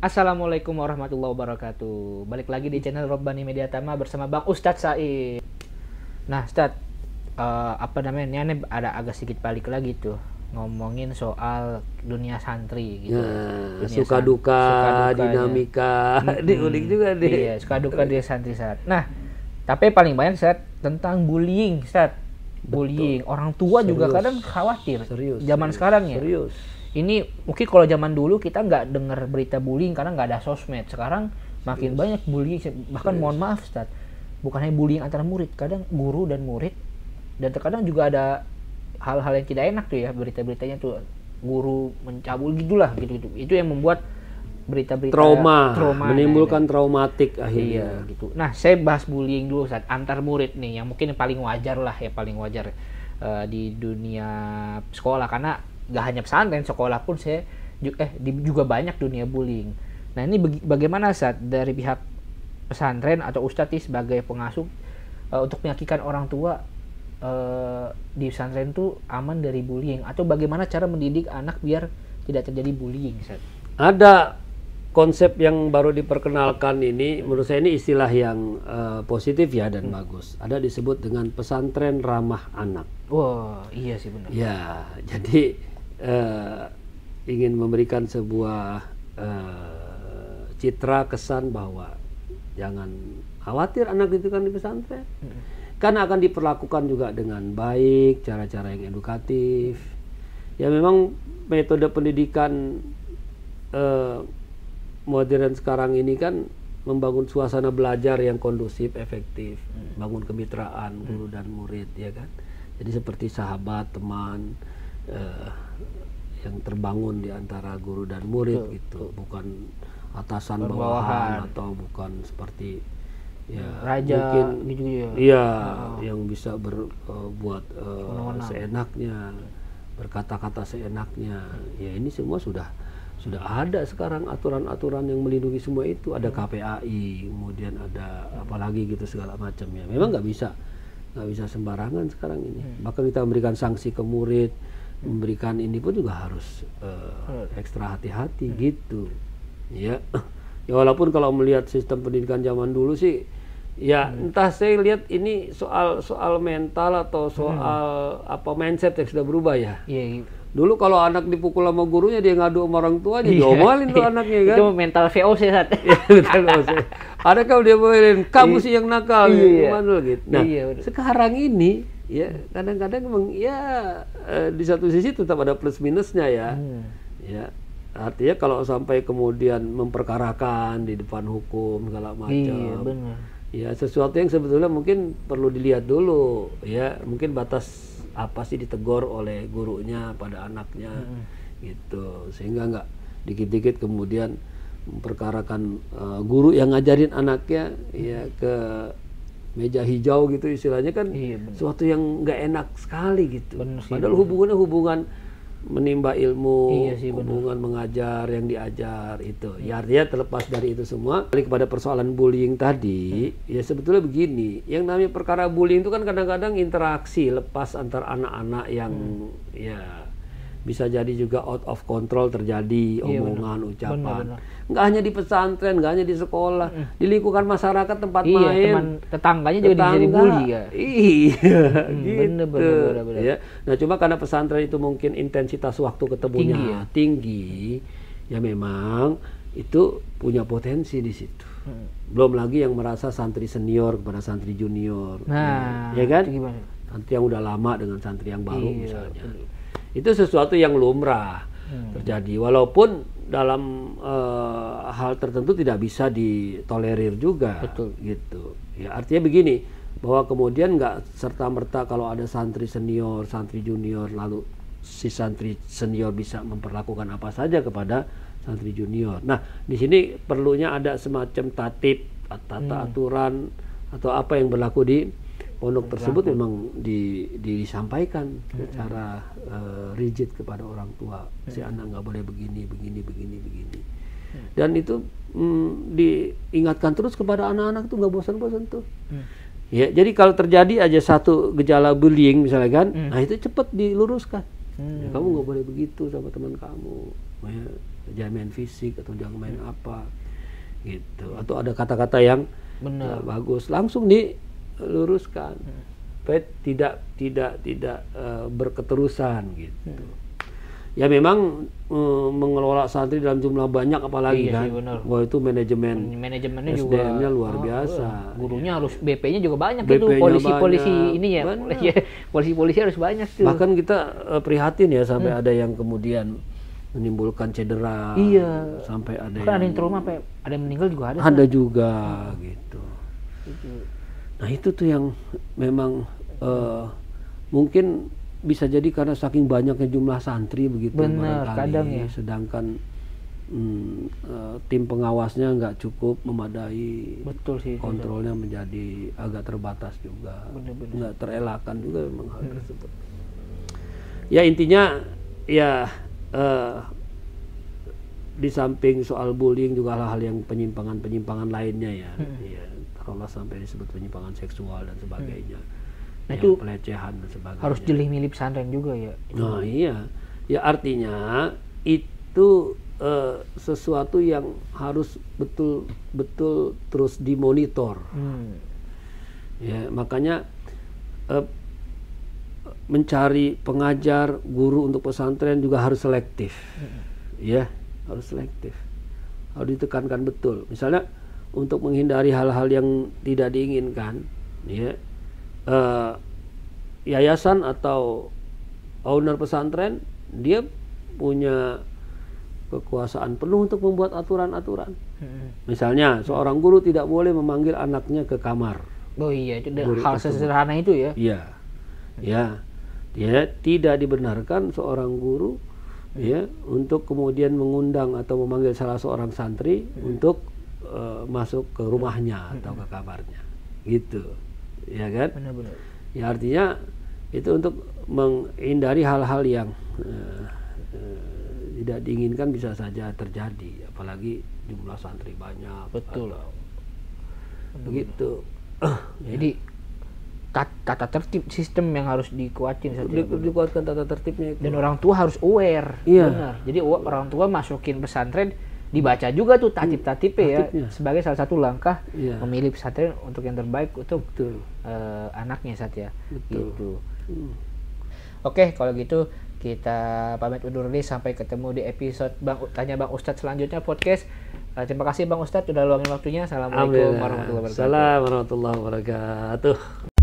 Assalamualaikum warahmatullahi wabarakatuh. Balik lagi di channel Robbani Media Tama bersama Bang Ustadz Said. Nah, Ustadz, ini ada agak sedikit balik lagi tuh ngomongin soal dunia santri gitu. Nah, suka duka, dinamika, diulik juga deh. Iya, suka duka dia santri saat. Nah, tapi paling banyak saat tentang bullying, Ustadz. Bullying. Orang tua juga kadang khawatir. Zaman sekarang ya. Serius. Ini mungkin kalau zaman dulu kita nggak dengar berita bullying karena nggak ada sosmed. Sekarang makin banyak bullying. Bahkan mohon maaf, Ustadz, bukan hanya bullying antara murid, kadang guru dan murid. Dan terkadang juga ada hal-hal yang tidak enak tuh ya, berita-beritanya tuh guru mencabul gitulah gitu. Itu yang membuat berita-berita trauma menimbulkan traumatik Iya, akhirnya. gitu. Nah, saya bahas bullying dulu saat antar murid nih, yang mungkin paling wajar lah ya, paling wajar di dunia sekolah, karena gak hanya pesantren, sekolah pun saya juga banyak dunia bullying. Nah, ini bagaimana saat dari pihak pesantren atau ustadz sebagai pengasuh untuk meyakinkan orang tua di pesantren tuh aman dari bullying, atau bagaimana cara mendidik anak biar tidak terjadi bullying, Ustaz? Ada konsep yang baru diperkenalkan ini, menurut saya ini istilah yang positif ya dan bagus. Ada disebut dengan pesantren ramah anak. Wah, iya sih benar. Ya, jadi ingin memberikan sebuah citra kesan bahwa jangan khawatir anak itu kan di pesantren. Kan akan diperlakukan juga dengan baik, cara-cara yang edukatif. Ya memang metode pendidikan modern sekarang ini kan membangun suasana belajar yang kondusif, efektif, bangun kemitraan guru dan murid, ya kan. Jadi seperti sahabat, teman yang terbangun di antara guru dan murid gitu, bukan atasan bawahan atau bukan seperti ya raja mungkin gitu ya. Iya, yang bisa berbuat seenaknya, berkata-kata seenaknya. Ya ini semua sudah ada sekarang aturan-aturan yang melindungi semua itu. Ada KPAI, kemudian ada apalagi gitu segala macam ya. Memang nggak bisa sembarangan sekarang ini. Bahkan kita memberikan sanksi ke murid, memberikan ini pun juga harus ekstra hati-hati gitu. Ya. Ya walaupun kalau melihat sistem pendidikan zaman dulu sih, ya entah saya lihat ini soal mental atau soal mindset yang sudah berubah ya. Iya. Dulu kalau anak dipukul sama gurunya dia ngadu sama orang tuanya, diomelin tuh anaknya kan. Itu mental VOC saat. Ada kalau dia ngomelin, kamu sih yang nakal, iya. gitu. Nah, sekarang ini ya kadang-kadang memang ya di satu sisi tetap ada plus minusnya ya. Ya. Artinya kalau sampai kemudian memperkarakan di depan hukum segala macam. Iya, benar. Ya sesuatu yang sebetulnya mungkin perlu dilihat dulu ya, mungkin batas apa sih ditegur oleh gurunya pada anaknya gitu, sehingga nggak dikit-dikit kemudian memperkarakan guru yang ngajarin anaknya ya ke meja hijau gitu istilahnya kan. Sesuatu yang nggak enak sekali gitu. Padahal hubungan menimba ilmu, hubungan mengajar yang diajar itu. Ya artinya terlepas dari itu semua, balik kepada persoalan bullying tadi, ya sebetulnya begini, yang namanya perkara bullying itu kan kadang-kadang interaksi lepas antar anak-anak yang ya bisa jadi juga out of control terjadi, omongan, ucapan. Nggak hanya di pesantren, nggak hanya di sekolah, di lingkungan masyarakat tempat main, teman tetangganya juga jadi bully ya. Iya, bener. Ya. Nah cuma karena pesantren itu mungkin intensitas waktu ketemunya tinggi, ya memang itu punya potensi di situ. Belum lagi yang merasa santri senior kepada santri junior, ya kan? Santri yang udah lama dengan santri yang baru misalnya. Itu sesuatu yang lumrah terjadi, walaupun dalam hal tertentu tidak bisa ditolerir juga. Gitu ya, artinya begini, bahwa kemudian nggak serta-merta kalau ada santri senior, santri junior, lalu si santri senior bisa memperlakukan apa saja kepada santri junior. Nah di sini perlunya ada semacam tatib, tata aturan atau apa yang berlaku di pondok tersebut memang disampaikan secara rigid kepada orang tua. Si anak nggak boleh begini. Dan itu diingatkan terus kepada anak-anak itu nggak bosan-bosan tuh. Ya, jadi kalau terjadi aja satu gejala bullying misalnya kan, nah itu cepat diluruskan. Ya, kamu nggak boleh begitu sama teman kamu. ya, jangan main fisik atau jangan main apa gitu, atau ada kata-kata yang bagus langsung diluruskan, supaya tidak berketerusan gitu. Ya memang mengelola santri dalam jumlah banyak apalagi kan, wah itu manajemennya SDM-nya juga luar biasa. Gurunya harus BP-nya juga banyak, itu polisi ini ya, polisi harus banyak tuh. Bahkan kita prihatin ya sampai ada yang kemudian menimbulkan cedera, sampai ada yang trauma, sampai ada yang meninggal juga ada. Ada juga gitu. Nah itu tuh yang memang mungkin bisa jadi karena saking banyaknya jumlah santri begitu. Benar, kadang ya. Sedangkan tim pengawasnya nggak cukup memadai. Betul sih. Kontrolnya menjadi agak terbatas juga. Nggak terelakkan juga memang hal tersebut. Ya intinya ya di samping soal bullying juga hal-hal yang penyimpangan lainnya ya. Ya taruhlah sampai disebut penyimpangan seksual dan sebagainya. Nah itu pelecehan dan sebagainya. Harus jeli milih pesantren juga ya. Nah iya, ya artinya itu sesuatu yang harus betul-betul terus dimonitor. Ya makanya mencari pengajar guru untuk pesantren juga harus selektif. Ya harus selektif, harus ditekankan betul. Misalnya untuk menghindari hal-hal yang tidak diinginkan, ya. Yayasan atau owner pesantren dia punya kekuasaan penuh untuk membuat aturan-aturan. Misalnya seorang guru tidak boleh memanggil anaknya ke kamar. Oh iya, itu hal sederhana itu ya. Iya. Ya. Ya, tidak dibenarkan seorang guru ya untuk kemudian mengundang atau memanggil salah seorang santri untuk masuk ke rumahnya atau ke kamarnya. Gitu. Ya kan? Benar-benar. Ya artinya itu untuk menghindari hal-hal yang tidak diinginkan bisa saja terjadi, apalagi jumlah santri banyak. Betul. Begitu. Jadi tata tertib sistem yang harus dikuatin saja. Dikuatkan tata tertibnya itu. Dan orang tua harus aware. Iya. Benar. Jadi orang tua masukin pesantren, dibaca juga tuh tatip-tatipnya ya, sebagai salah satu langkah memilih pesantren untuk yang terbaik untuk anaknya saja. Betul. Gitu. Oke, kalau gitu kita pamit undur diri, sampai ketemu di episode Tanya Bang Ustadz selanjutnya podcast. Terima kasih Bang Ustadz sudah luangin waktunya. Assalamualaikum warahmatullahi wabarakatuh. Assalamualaikum warahmatullahi wabarakatuh.